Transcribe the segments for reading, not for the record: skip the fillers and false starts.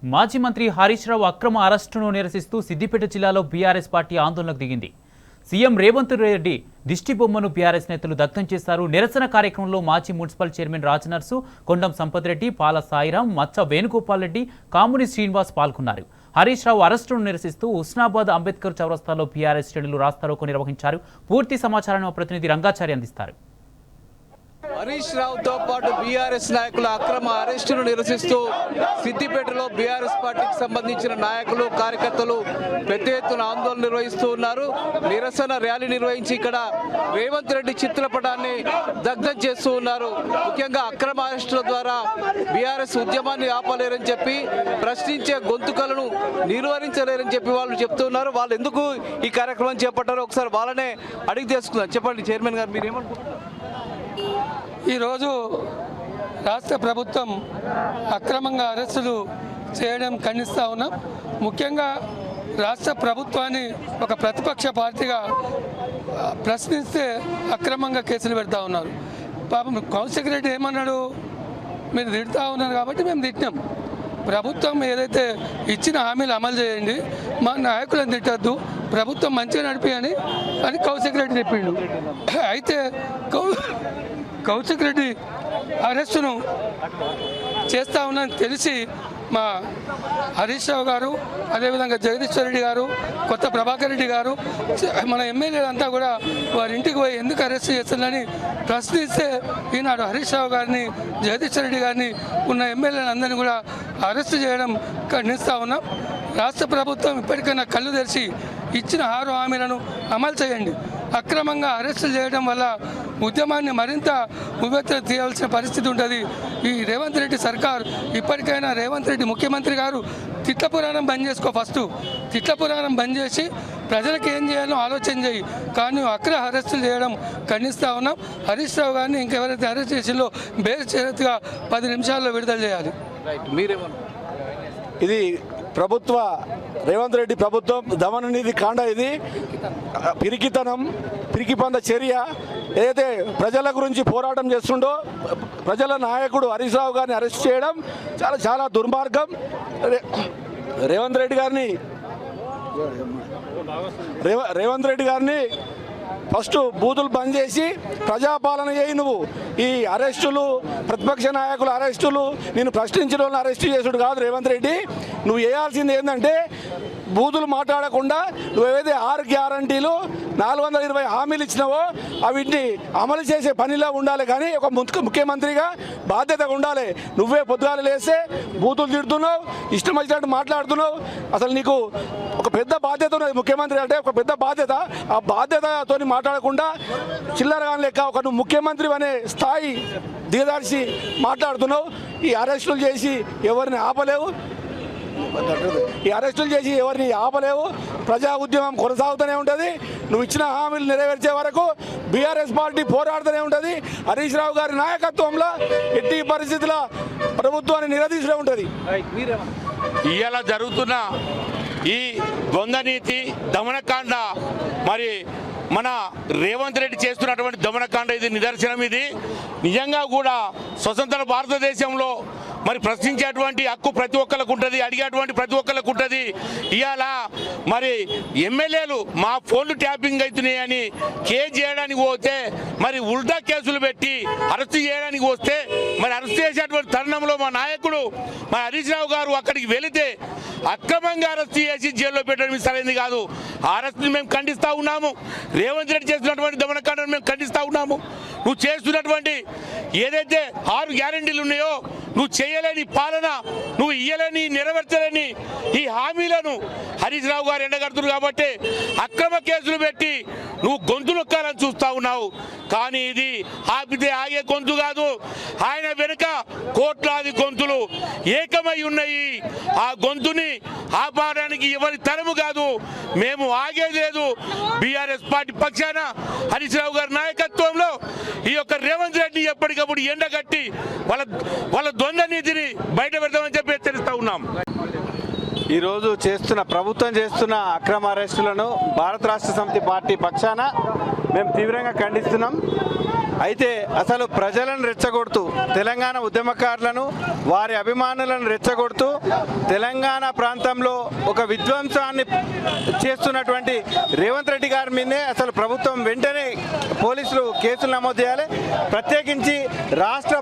మాజీ మంత్రి హరీష్ రావు అక్రమ అరెస్టును నిరసిస్తూ సిద్దిపేట జిల్లాలో బీఆర్ఎస్ పార్టీ ఆందోళనకు దిగింది. సీఎం రేవంత్ రెడ్డి దిష్టి బొమ్మను బీఆర్ఎస్ నేతలు దగ్ధం చేశారు. నిరసన కార్యక్రమంలో మాజీ మున్సిపల్ చైర్మన్ రాజనర్సు, కొండం సంపత్ రెడ్డి, పాల సాయిరాం, మచ్చ వేణుగోపాల్ రెడ్డి, కాముని శ్రీనివాస్ పాల్గొన్నారు. హరీష్ రావు అరెస్టును నిరసిస్తూ హుస్నాబాద్ అంబేద్కర్ చౌరస్తాలో బీఆర్ఎస్ శ్రేణులు రాస్తారోకో నిర్వహించారు. పూర్తి సమాచారాన్ని మా ప్రతినిధి రంగాచారి అందిస్తారు. హరీష్ రావుతో పాటు బీఆర్ఎస్ నాయకుల అక్రమ అరెస్టును నిరసిస్తూ సిద్దిపేటలో బీఆర్ఎస్ పార్టీకి సంబంధించిన నాయకులు, కార్యకర్తలు పెద్ద ఎత్తున ఆందోళన నిర్వహిస్తూ ఉన్నారు. నిరసన ర్యాలీ నిర్వహించి ఇక్కడ రేవంత్ రెడ్డి చిత్రపటాన్ని దగ్ధం చేస్తూ ఉన్నారు. ముఖ్యంగా అక్రమ అరెస్టుల ద్వారా బీఆర్ఎస్ ఉద్యమాన్ని ఆపలేరని చెప్పి, ప్రశ్నించే గొంతుకలను నిర్వహించలేరని చెప్పి వాళ్ళు చెప్తున్నారు. వాళ్ళు ఎందుకు ఈ కార్యక్రమం చేపట్టారో ఒకసారి వాళ్ళనే అడిగి తెలుసుకుందాం. చెప్పండి చైర్మన్ గారు, మీరు ఏమనుకుంటున్నారు? ఈరోజు రాష్ట్ర ప్రభుత్వం అక్రమంగా అరెస్టులు చేయడం ఖండిస్తూ ఉన్నాం. ముఖ్యంగా రాష్ట్ర ప్రభుత్వాన్ని ఒక ప్రతిపక్ష పార్టీగా ప్రశ్నిస్తే అక్రమంగా కేసులు పెడతా ఉన్నారు. పాపం కౌశిక్ రెడ్డి ఏమన్నాడు, మీరు తిడుతూ ఉన్నారు కాబట్టి మేము తిట్టినాం. ప్రభుత్వం ఏదైతే ఇచ్చిన హామీలు అమలు చేయండి, మా నాయకులను తిట్టద్దు, ప్రభుత్వం మంచిగా నడిపియని అని కౌశిక్ రెడ్డి చెప్పిండు. అయితే కౌశిక్ రెడ్డి అరెస్టును చేస్తూ ఉన్నారని తెలిసి మా హరీష్ రావు గారు, అదేవిధంగా జగదీశ్వర్ రెడ్డి గారు, కొత్త ప్రభాకర్ రెడ్డి గారు, మన ఎమ్మెల్యేలంతా కూడా వారి ఇంటికి పోయి ఎందుకు అరెస్ట్ చేస్తున్నారని ప్రశ్నిస్తే ఈనాడు హరీష్ రావు గారిని, జగదీశ్వర్ రెడ్డి గారిని, ఉన్న ఎమ్మెల్యేలందరినీ కూడా అరెస్ట్ చేయడం ఖండిస్తూ ఉన్నాం. రాష్ట్ర ప్రభుత్వం ఇప్పటికైనా కళ్ళు తెరిచి ఇచ్చిన 6 హామీలను అమలు చేయండి. అక్రమంగా అరెస్టులు చేయడం వల్ల ఉద్యమాన్ని మరింత ఉవ్వెత్తున తీయాల్సిన పరిస్థితి ఉంటుంది. ఈ రేవంత్ రెడ్డి సర్కార్ ఇప్పటికైనా రేవంత్ రెడ్డి ముఖ్యమంత్రి గారు తిట్ల పురాణం బంద్ చేసుకో. ఫస్ట్ తిట్ల పురాణం బంద్ చేసి ప్రజలకు ఏం చేయాలో ఆలోచన చేయి. కానీ అక్రమ అరెస్టులు చేయడం ఖండిస్తూ ఉన్నాం. హరీష్ రావు గారిని ఇంకెవరైతే అరెస్ట్ చేసిందో బేషరతుగా 10 నిమిషాల్లో విడుదల చేయాలి. ఇది ప్రభుత్వ రేవంత్ రెడ్డి ప్రభుత్వం దమననీతి కాండ. ఇది పిరికితనం, పిరికిపంద చర్య. ఏదైతే ప్రజల గురించి పోరాటం చేస్తుండో ప్రజల నాయకుడు హరీష్ రావు గారిని అరెస్ట్ చేయడం చాలా చాలా దుర్మార్గం. రేవంత్ రెడ్డి గారిని ఫస్ట్ బూతులు బంద్ చేసి ప్రజాపాలన చేయి. నువ్వు ఈ అరెస్టులు, ప్రతిపక్ష నాయకుల అరెస్టులు, నేను ప్రశ్నించిన వాళ్ళని అరెస్ట్ చేసుడు కాదు రేవంత్ రెడ్డి. నువ్వు చేయాల్సింది ఏంటంటే బూతులు మాట్లాడకుండా నువ్వు ఏవైతే 6 గ్యారంటీలు 420 హామీలు ఇచ్చినావో అవిటిని అమలు చేసే పనిలో ఉండాలి. కానీ ఒక ముఖ్యమంత్రిగా బాధ్యతగా ఉండాలి. నువ్వే పొద్దుగాలు లేస్తే బూతులు తిడుతున్నావు, ఇష్టం వచ్చినట్టు మాట్లాడుతున్నావు. అసలు నీకు ఒక పెద్ద బాధ్యత ఉన్నది. ముఖ్యమంత్రి అంటే ఒక పెద్ద బాధ్యత. ఆ బాధ్యతతో మాట్లాడకుండా చిల్లరగా లెక్క ఒక నువ్వు ముఖ్యమంత్రి అనే స్థాయి దిగదార్చి మాట్లాడుతున్నావు. ఈ అరెస్టులు చేసి ఎవరిని ఆపలేవు. ప్రజా ఉద్యమం కొనసాగుతూనే ఉంటుంది. నువ్వు ఇచ్చిన హామీలు నెరవేర్చే వరకు బీఆర్ఎస్ పార్టీ పోరాడుతూనే ఉంటుంది. హరీష్ రావు గారి నాయకత్వంలో ఎట్టి పరిస్థితుల ప్రభుత్వాన్ని నిలదీసే ఉంటుంది. ఇవాళ జరుగుతున్న ఈ ద్వంద్వనీతి దమనకాండ, మరి మన రేవంత్ రెడ్డి చేస్తున్నటువంటి దమనకాండ ఇది నిదర్శనం. ఇది నిజంగా కూడా స్వతంత్ర భారతదేశంలో మరి ప్రశ్నించేటువంటి హక్కు ప్రతి ఒక్కరికి ఉంటుంది, అడిగేటువంటి ప్రతి ఒక్కరికి ఉంటుంది. ఇవాళ మరి ఎమ్మెల్యేలు మా ఫోన్లు ట్యాపింగ్ అవుతున్నాయని కేసు చేయడానికి పోతే మరి ఉల్టా కేసులు పెట్టి అరెస్ట్ చేయడానికి వస్తే మరి అరెస్ట్ చేసేటువంటి తరుణంలో మా నాయకుడు మా హరీష్ రావు గారు అక్కడికి వెళితే అక్రమంగా అరెస్ట్ చేసి జైల్లో పెట్టడం సరైనది కాదు. ఆ అరెస్ట్ని మేము ఖండిస్తూ ఉన్నాము. రేవంత్ రెడ్డి చేస్తున్నటువంటి దమనకాండను మేము ఖండిస్తూ ఉన్నాము. నువ్వు చేస్తున్నటువంటి ఏదైతే 6 గ్యారెంటీలు ఉన్నాయో, నువ్వు చేయలేని పాలన, నువ్వు ఇయ్యలేని, నెరవేర్చలేని ఈ హామీలను హరీష్ రావు గారు ఎండగడుతున్నారు. కాబట్టి అక్రమ కేసులు పెట్టి నువ్వు గొంతు నొక్కాలని చూస్తూ ఉన్నావు. కానీ ఇది ఆపితే ఆగే గొంతు కాదు. ఆయన వెనుక కోట్లాది గొంతులు ఏకమై ఉన్నాయి. ఆ గొంతుని ఆపడానికి ఎవరి తరము కాదు. మేము ఆగేది లేదు. బీఆర్ఎస్ పార్టీ పక్షాన హరీష్ రావు గారి నాయకత్వంలో ఈ యొక్క రేవంత్ రెడ్డి ఎప్పటికప్పుడు ఎండగట్టి వాళ్ళ ద్వంద్వ నీతిని బయట పెడతామని చెప్పి హెచ్చరిస్తూ ఉన్నాం. ఈరోజు ప్రభుత్వం చేస్తున్న అక్రమ అరెస్టులను భారత రాష్ట్ర సమితి పార్టీ పక్షాన మేము తీవ్రంగా ఖండిస్తున్నాం. అయితే అసలు ప్రజలను రెచ్చగొడుతూ తెలంగాణ ఉద్యమకారులను వారి అభిమానులను రెచ్చగొడుతూ తెలంగాణ ప్రాంతంలో ఒక విధ్వంసాన్ని చేస్తున్నటువంటి రేవంత్ రెడ్డి గారి మీదే అసలు ప్రభుత్వం వెంటనే పోలీసులు కేసులు నమోదు చేయాలి. ప్రత్యేకించి రాష్ట్ర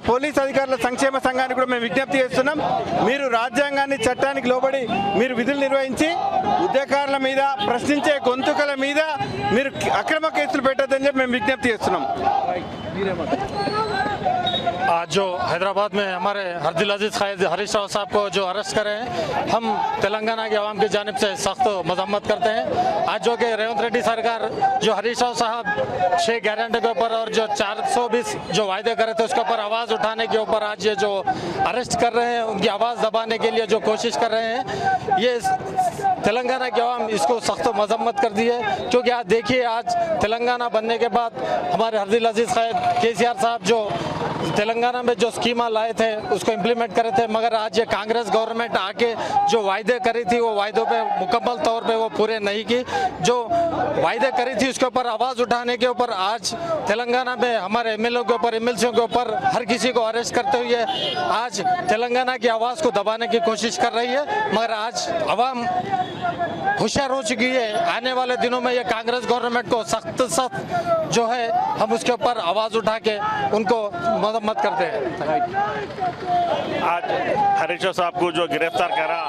పోలీస్ అధికారుల సంక్షేమ సంఘానికి కూడా మేము విజ్ఞప్తి చేస్తున్నాం. మీరు రాజ్యాంగాన్ని చట్టానికి లోబడి మీరు విధులు నిర్వహించి ఉద్యోగాల మీద ప్రశ్నించే గొంతుకల మీద మీరు అక్రమ కేసులు పెట్టొద్దని చెప్పి మేము విజ్ఞప్తి చేస్తున్నాం. आज जो हैदराबाद में हमारे हरदिल अजीज हरीश राव साहब को जो अरेस्ट करे हैं, हम तेलंगाना की आवाम की जानिब से सख्त मजम्मत करते हैं. आज जो कि रेवंत रेड्डी सरकार जो हरीश राव साहब 6 गारंटी के ऊपर और जो 420 जो वायदे करे थे उसके ऊपर आवाज़ उठाने के ऊपर आज ये जो अरेस्ट कर रहे हैं, उनकी आवाज़ दबाने के लिए जो कोशिश कर रहे हैं, ये तेलंगाना की आवाम इसको सख्त मजम्मत कर दी है. क्योंकि आज देखिए, आज तेलंगाना बनने के बाद हमारे हरदिल अजीज KCR साहब जो तेलंगाना में जो स्कीमा लाए थे उसको इम्प्लीमेंट करे थे, मगर आज ये कांग्रेस गवर्नमेंट आके जो वायदे करी थी वो वायदों पे मुकम्मल तौर पे वो पूरे नहीं की. जो वायदे करी थी उसके ऊपर आवाज़ उठाने के ऊपर आज तेलंगाना में हमारे MLA के ऊपर MLC के ऊपर हर किसी को अरेस्ट करते हुए आज तेलंगाना की आवाज़ को दबाने की कोशिश कर रही है. मगर आज आवाम होशियार हो चुकी है. आने वाले दिनों में ये कांग्रेस गवर्नमेंट को सख्त जो है हम उसके ऊपर आवाज़ उठा के उनको मत करते हैं. आज हरीश राव साहब को जो गिरफ्तार करा,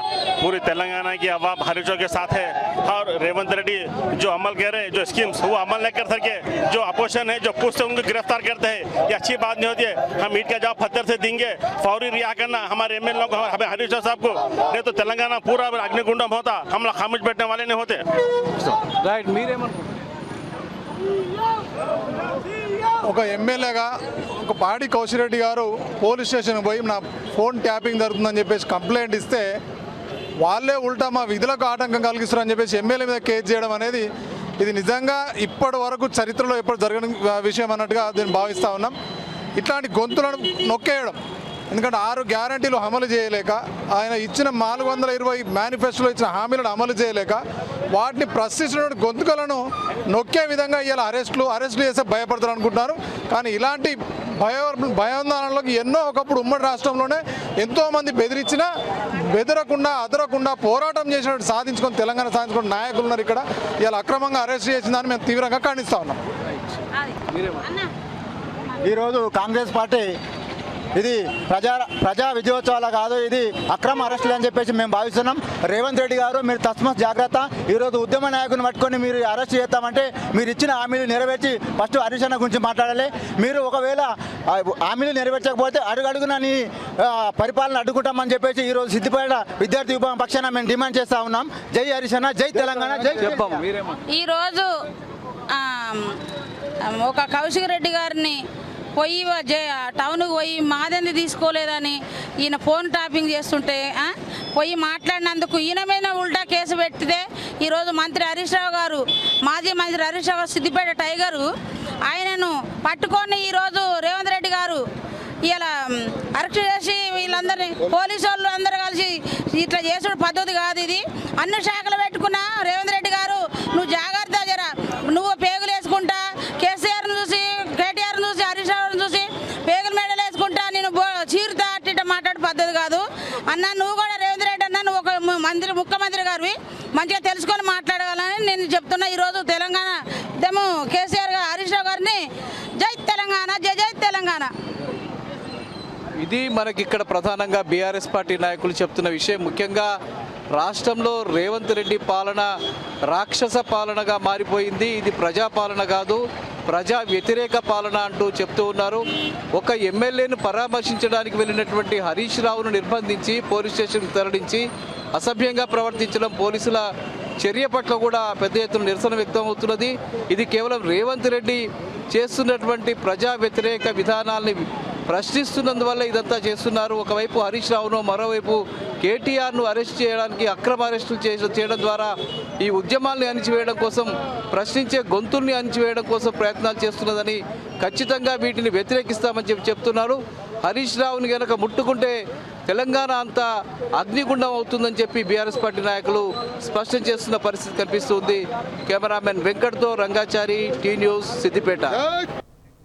पूरी तेलंगाना की आवाम हरीश राव के साथ है. और रेवंत रेड्डी जो अमल कर रहे हैं, जो स्कीम्स वो अमल नहीं कर सके, जो अपोजिशन है जो पूछते उनको गिरफ्तार करते हैं, ये अच्छी बात नहीं होती है. हम ईट का जवाब पत्थर से देंगे. फौरी रिहा करना हमारे MLA को, हमें हरीश राव साहब को, नहीं तो तेलंगाना पूरा अग्निकुंडम होता. हम लोग खामोश बैठने वाले नहीं होते. రైట్, మీరేమనుకుంటున్నారు? ఒక ఎమ్మెల్యేగా ఒక పాడి కౌశిరెడ్డి గారు పోలీస్ స్టేషన్కి పోయి నా ఫోన్ ట్యాపింగ్ జరుగుతుందని చెప్పేసి కంప్లైంట్ ఇస్తే వాళ్ళే ఉల్టా మా విధులకు ఆటంకం కలిగిస్తారని చెప్పేసి ఎమ్మెల్యే మీద కేసు చేయడం అనేది ఇది నిజంగా ఇప్పటి వరకు చరిత్రలో ఎప్పుడు జరగని విషయం అన్నట్టుగా దీన్ని భావిస్తూ ఉన్నాం. ఇట్లాంటి గొంతులను నొక్కేయడం, ఎందుకంటే 6 గ్యారంటీలు అమలు చేయలేక, ఆయన ఇచ్చిన 420 మేనిఫెస్టోలో ఇచ్చిన హామీలను అమలు చేయలేక, వాటిని ప్రశ్నించిన గొంతుకలను నొక్కే విధంగా ఇవాళ అరెస్టులు చేస్తే భయపడతారు అనుకుంటున్నారు. కానీ ఇలాంటి భయాందోళనలోకి ఎన్నో ఒకప్పుడు ఉమ్మడి రాష్ట్రంలోనే ఎంతోమంది బెదిరించినా అదరకుండా పోరాటం చేసినట్టు తెలంగాణ సాధించుకున్న నాయకులు ఉన్నారు. ఇక్కడ ఇవాళ అక్రమంగా అరెస్ట్ చేసిందని మేము తీవ్రంగా ఖండిస్తూ ఉన్నాం. ఈరోజు కాంగ్రెస్ పార్టీ ఇది ప్రజా విజయోత్సవాల కాదు, ఇది అక్రమ అరెస్టులు అని చెప్పేసి మేము భావిస్తున్నాం. రేవంత్ రెడ్డి గారు, మీరు తస్మత్ జాగ్రత్త. ఈరోజు ఉద్యమ నాయకుని పట్టుకొని మీరు అరెస్ట్ చేస్తామంటే మీరు ఇచ్చిన హామీలు నెరవేర్చి ఫస్ట్ హరీష్ అన్న గురించి మాట్లాడాలి. మీరు ఒకవేళ హామీలు నెరవేర్చకపోతే అడుగడుగున నీ పరిపాలన అడ్డుకుంటామని చెప్పేసి ఈరోజు సిద్దిపేట విద్యార్థి విభాగం పక్షాన మేము డిమాండ్ చేస్తూ ఉన్నాం. జై హరీష్ అన్న, జై తెలంగాణ, జై. ఈరోజు ఒక కౌశిక్ రెడ్డి గారిని పోయి టౌన్కి పోయి మాదేంది తీసుకోలేదని ఈయన ఫోన్ ట్యాపింగ్ చేస్తుంటే పోయి మాట్లాడినందుకు ఈయన మీద ఉల్టా కేసు పెట్టితే ఈరోజు మంత్రి హరీష్ రావు గారు, మాజీ మంత్రి హరీష్ రావు సిద్దిపేట టైగరు, ఆయనను పట్టుకొని ఈరోజు రేవంత్ రెడ్డి గారు ఇలా అరెస్ట్ చేసి వీళ్ళందరినీ పోలీసు వాళ్ళు అందరూ కలిసి ఇట్లా చేసుడు పద్ధతి కాదు. ఇది అన్ని శాఖలు పెట్టుకున్నా రేవంత్ రెడ్డి గారు, నువ్వు జాగ్రత్త జరా, నువ్వు పేగులు వేసుకుంటా KCRను చూసి, KTRను చూసి, హరీష్ రావును చూసి పేగులు మెడలు వేసుకుంటా నేను చీరుతా అట్ట మాట్లాడే పద్ధతి కాదు అన్న. నువ్వు కూడా రేవంత్ రెడ్డి అన్న, నువ్వు ఒక ముఖ్యమంత్రి గారివి, మంచిగా తెలుసుకొని మాట్లాడగలని నేను చెప్తున్నా. ఈరోజు తెలంగాణ KCR గారు, హరీష్ రావు గారిని జై తెలంగాణ, జై జై తెలంగాణ. ఇది మనకి ఇక్కడ ప్రధానంగా బీఆర్ఎస్ పార్టీ నాయకులు చెప్తున్న విషయం. ముఖ్యంగా రాష్ట్రంలో రేవంత్ రెడ్డి పాలన రాక్షస పాలనగా మారిపోయింది. ఇది ప్రజాపాలన కాదు, ప్రజా వ్యతిరేక పాలన అంటూ చెప్తూ ఉన్నారు. ఒక ఎమ్మెల్యేను పరామర్శించడానికి వెళ్ళినటువంటి హరీష్ రావును నిర్బంధించి పోలీస్ స్టేషన్కి తరలించి అసభ్యంగా ప్రవర్తించడం, పోలీసుల చర్య పట్ల కూడా పెద్ద ఎత్తున నిరసన వ్యక్తం అవుతున్నది. ఇది కేవలం రేవంత్ రెడ్డి చేస్తున్నటువంటి ప్రజా వ్యతిరేక విధానాల్ని ప్రశ్నిస్తున్నందువల్ల ఇదంతా చేస్తున్నారు. ఒకవైపు హరీష్ రావును, మరోవైపు KTRను అరెస్ట్ చేయడానికి, అక్రమ అరెస్టులు చేయడం ద్వారా ఈ ఉద్యమాల్ని అణిచివేయడం కోసం, ప్రశ్నించే గొంతుల్ని అణిచివేయడం కోసం ప్రయత్నాలు చేస్తున్నదని, ఖచ్చితంగా వీటిని వ్యతిరేకిస్తామని చెప్తున్నారు. హరీష్ రావుని కనుక ముట్టుకుంటే తెలంగాణ అంతా అగ్నిగుండం అవుతుందని చెప్పి బీఆర్ఎస్ పార్టీ నాయకులు స్పష్టం చేస్తున్న పరిస్థితి కనిపిస్తుంది. కెమెరామెన్ వెంకట్తో రంగాచారి, టీ న్యూస్, సిద్దిపేట.